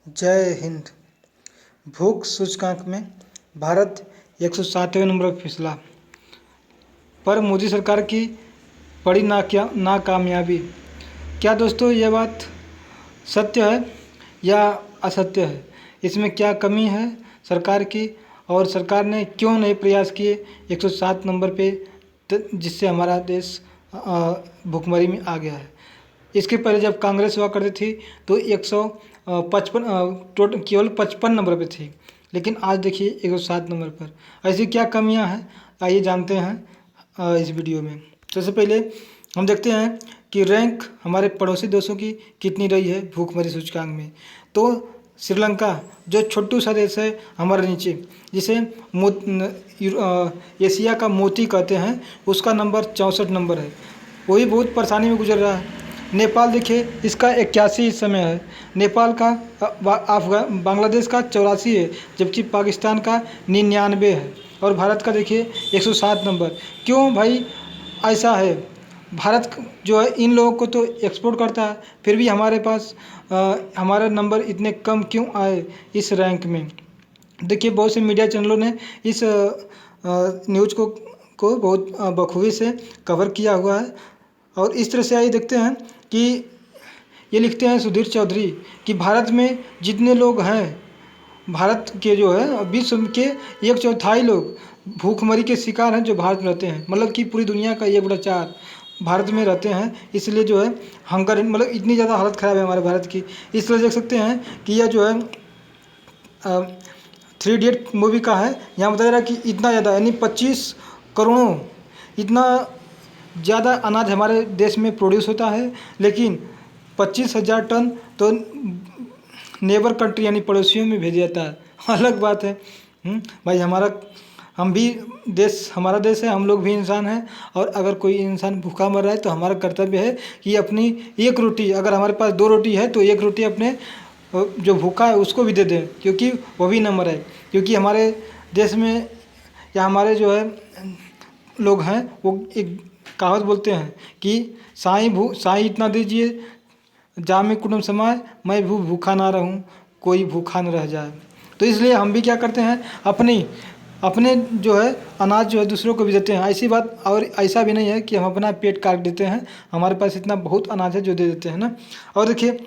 जय हिंद। भूख सूचकांक में भारत 107वें नंबर पर फिसला। पर मोदी सरकार की बड़ी नाकामयाबी। क्या दोस्तों ये बात सत्य है या असत्य है? इसमें क्या कमी है सरकार की, और सरकार ने क्यों नहीं प्रयास किए 107 नंबर पे, जिससे हमारा देश भुखमरी में आ गया है। इसके पहले जब कांग्रेस हुआ करती थी तो 155 केवल 55 नंबर पे थी, लेकिन आज देखिए 107 नंबर पर। ऐसी क्या कमियां हैं, आइए जानते हैं इस वीडियो में। सबसे पहले हम देखते हैं कि रैंक हमारे पड़ोसी देशों की कितनी रही है भूखमरी सूचकांक में। तो श्रीलंका जो छोटू सा देश है हमारे नीचे, जिसे एशिया का मोती कहते हैं, उसका नंबर 64 नंबर है। वही बहुत परेशानी में गुजर रहा है। नेपाल देखिए, इसका 81 इस समय है। नेपाल का बांग्लादेश का 84 है, जबकि पाकिस्तान का 99 है, और भारत का देखिए 107 नंबर। क्यों भाई ऐसा है? भारत जो है इन लोगों को तो एक्सपोर्ट करता है, फिर भी हमारे पास हमारा नंबर इतने कम क्यों आए इस रैंक में? देखिए, बहुत से मीडिया चैनलों ने इस न्यूज़ को बहुत बखूबी से कवर किया हुआ है। और इस तरह से आइए देखते हैं कि ये लिखते हैं सुधीर चौधरी कि भारत में जितने लोग हैं, भारत के जो है विश्व के 1/4 लोग भूखमरी के शिकार हैं जो भारत में रहते हैं। मतलब कि पूरी दुनिया का 1/4 भारत में रहते हैं, इसलिए जो है हंगर, मतलब इतनी ज़्यादा हालत ख़राब है हमारे भारत की। इस तरह देख सकते हैं कि यह जो है 3 इडियट मूवी का है। यहाँ बताया जा रहा है कि इतना ज़्यादा, यानी 25 करोड़ों, इतना ज़्यादा अनाज हमारे देश में प्रोड्यूस होता है, लेकिन 25,000 टन तो नेबर कंट्री यानी पड़ोसियों में भेजा जाता है। अलग बात है। भाई हम भी हमारा देश है, हम लोग भी इंसान हैं, और अगर कोई इंसान भूखा मर रहा है तो हमारा कर्तव्य है कि अपनी एक रोटी, अगर हमारे पास 2 रोटी है तो एक रोटी अपने जो भूखा है उसको भी दे दें, क्योंकि वो भी न मरे। क्योंकि हमारे देश में या हमारे जो है लोग हैं वो एक कहावत बोलते हैं कि साईं इतना दीजिए जामे कुटुंब समाए, मैं भूखा ना रहूं, कोई भूखा न रह जाए। तो इसलिए हम भी क्या करते हैं, अपने जो है अनाज जो है दूसरों को भी देते हैं। ऐसी बात, और ऐसा भी नहीं है कि हम अपना पेट काट देते हैं, हमारे पास इतना बहुत अनाज है जो दे देते हैं ना। और देखिए,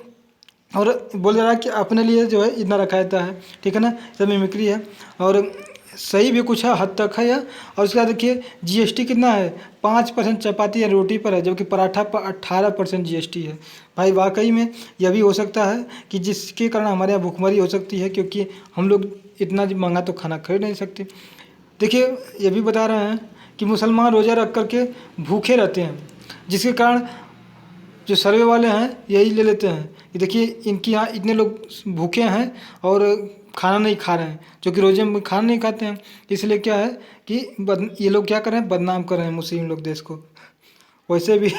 और बोल रहा है कि अपने लिए जो है इतना रखा जाता है, ठीक है ना। सब मिमिक्री है और सही भी कुछ है, हद तक है यह। और उसके बाद देखिए जीएसटी कितना है, 5% चपाती या रोटी पर है, जबकि पराठा पर 18% जीएसटी है। भाई वाकई में यह भी हो सकता है कि जिसके कारण हमारे यहाँ भूखमरी हो सकती है, क्योंकि हम लोग इतना महंगा तो खाना खरीद नहीं सकते। देखिए, ये भी बता रहे हैं कि मुसलमान रोज़ा रख करके भूखे रहते हैं, जिसके कारण जो सर्वे वाले हैं यही ले लेते हैं कि देखिए इनके यहाँ इतने लोग भूखे हैं और खाना नहीं खा रहे हैं, जो कि रोजे में खाना नहीं खाते हैं। इसलिए क्या है कि ये लोग क्या कर रहे हैं, बदनाम कर रहे हैं मुस्लिम लोग देश को, वैसे भी।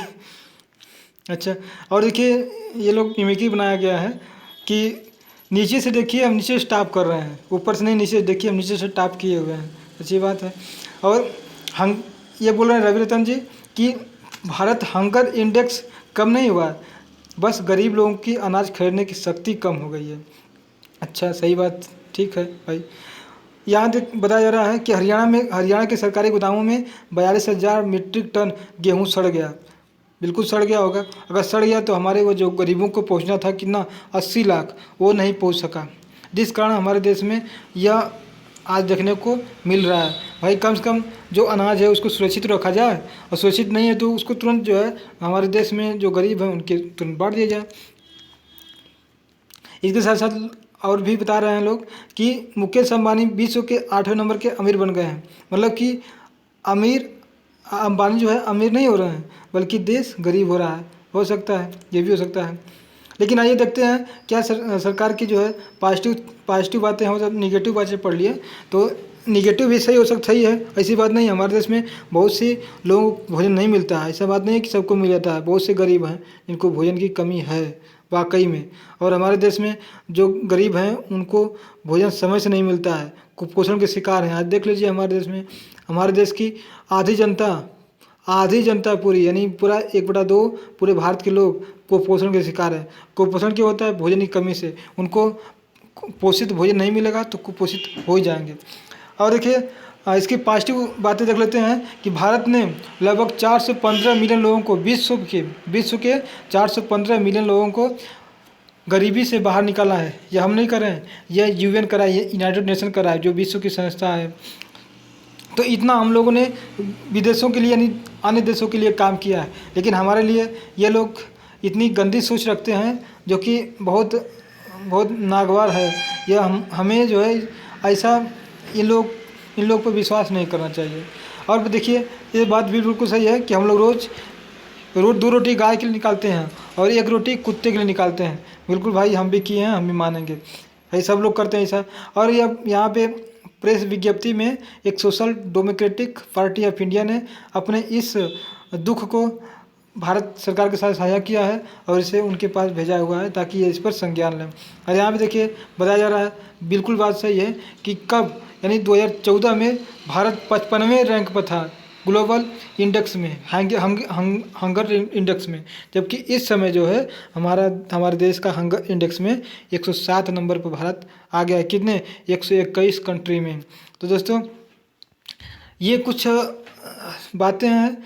अच्छा, और देखिए ये लोग मिमिक्री बनाया गया है कि नीचे से देखिए हम नीचे से टॉप कर रहे हैं, ऊपर से नहीं, नीचे से देखिए हम नीचे से टॉप किए हुए हैं। अच्छी बात है। और हम ये बोल रहे हैं रवि रतन जी कि भारत हंगर इंडेक्स कम नहीं हुआ, बस गरीब लोगों की अनाज खरीदने की शक्ति कम हो गई है। अच्छा, सही बात, ठीक है भाई। यहाँ बताया जा रहा है कि हरियाणा के सरकारी गोदामों में 42,000 मीट्रिक टन गेहूँ सड़ गया। बिल्कुल सड़ गया होगा। अगर सड़ गया तो हमारे वो जो गरीबों को पहुँचना था कितना, 80 लाख, वो नहीं पहुँच सका, जिस कारण हमारे देश में यह आज देखने को मिल रहा है। भाई कम से कम जो अनाज है उसको सुरक्षित रखा जाए, और सुरक्षित नहीं है तो उसको तुरंत जो है हमारे देश में जो गरीब हैं उनके तुरंत बांट दिया जाए। इसके साथ साथ और भी बता रहे हैं लोग कि मुकेश अंबानी विश्व के 8वें नंबर के अमीर बन गए हैं। मतलब कि अंबानी जो है अमीर नहीं हो रहे हैं, बल्कि देश गरीब हो रहा है। हो सकता है, ये भी हो सकता है। लेकिन आइए देखते हैं क्या सरकार की जो है पॉजिटिव बातें हैं, मतलब निगेटिव बातें पढ़ लिए तो निगेटिव भी सही हो सकता ही है। ऐसी बात नहीं, हमारे देश में बहुत सी लोगों को भोजन नहीं मिलता है। ऐसा बात नहीं है कि सबको मिल जाता है, बहुत से गरीब हैं जिनको भोजन की कमी है वाकई में। और हमारे देश में जो गरीब हैं उनको भोजन समय से नहीं मिलता है, कुपोषण के शिकार हैं। आज देख लीजिए हमारे देश में, हमारे देश की आधी जनता पूरी, यानी पूरा 1/2 पूरे भारत के लोग कुपोषण के शिकार है। कुपोषण क्यों होता है? भोजन की कमी से। उनको पोषित भोजन नहीं मिलेगा तो कुपोषित हो ही जाएंगे। और देखिए इसकी पॉजिटिव बातें देख लेते हैं कि भारत ने लगभग 4 से 15 मिलियन लोगों को विश्व के 4 से 15 मिलियन लोगों को गरीबी से बाहर निकाला है। यह हम नहीं कर रहे हैं, यह यूएन करा है, ये यूनाइटेड नेशन करा है, जो विश्व की संस्था है। तो इतना हम लोगों ने विदेशों के लिए यानी अन्य देशों के लिए काम किया है, लेकिन हमारे लिए ये लोग इतनी गंदी सोच रखते हैं जो कि बहुत बहुत नागवार है। यह हमें जो है ऐसा इन लोग पर विश्वास नहीं करना चाहिए। और देखिए ये बात भी बिल्कुल सही है कि हम लोग रोज़ 2 रोटी गाय के लिए निकालते हैं और 1 रोटी कुत्ते के लिए निकालते हैं। बिल्कुल भाई, हम भी किए हैं, हम भी मानेंगे, ये सब लोग करते हैं ऐसा। और ये यहाँ पे प्रेस विज्ञप्ति में एक social democratic party of India ने अपने इस दुख को भारत सरकार के साथ साझा किया है और इसे उनके पास भेजा हुआ है ताकि ये इस पर संज्ञान लें। और यहाँ पे देखिए बताया जा रहा है, बिल्कुल बात सही है कि कब यानी 2014 में भारत 55वें रैंक पर था ग्लोबल इंडेक्स में, हंगर इंडेक्स में, जबकि इस समय जो है हमारे देश का हंगर इंडेक्स में 107 नंबर पर भारत आ गया है। कितने? 121 कंट्री में। तो दोस्तों ये कुछ बातें हैं,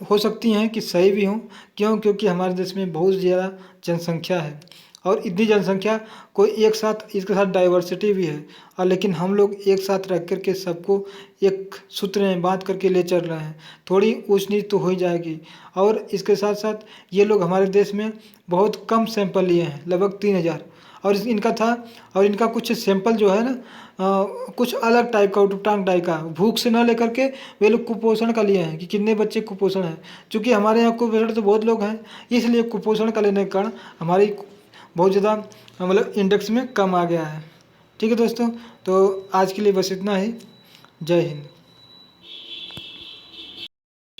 हो सकती हैं कि सही भी हों, क्योंकि हमारे देश में बहुत ज़्यादा जनसंख्या है और इतनी जनसंख्या को एक साथ, इसके साथ डाइवर्सिटी भी है, और लेकिन हम लोग एक साथ रख कर के सबको एक सूत्र में बांध करके ले चल रहे हैं। थोड़ी ऊंच नीच तो हो ही जाएगी। और इसके साथ साथ ये लोग हमारे देश में बहुत कम सैंपल लिए हैं, लगभग 3000, और इनका था, और इनका कुछ सैंपल जो है ना कुछ अलग टाइप का, उटपटांग टाइप का, भूख से न लेकर के वे लोग कुपोषण का लिए हैं कि कितने बच्चे कुपोषण हैं। चूँकि हमारे यहाँ कुपोषण तो बहुत लोग हैं, इसलिए कुपोषण का लेने के कारण हमारी बहुत ज़्यादा मतलब इंडेक्स में कम आ गया है। ठीक है दोस्तों, तो आज के लिए बस इतना ही। जय हिंद।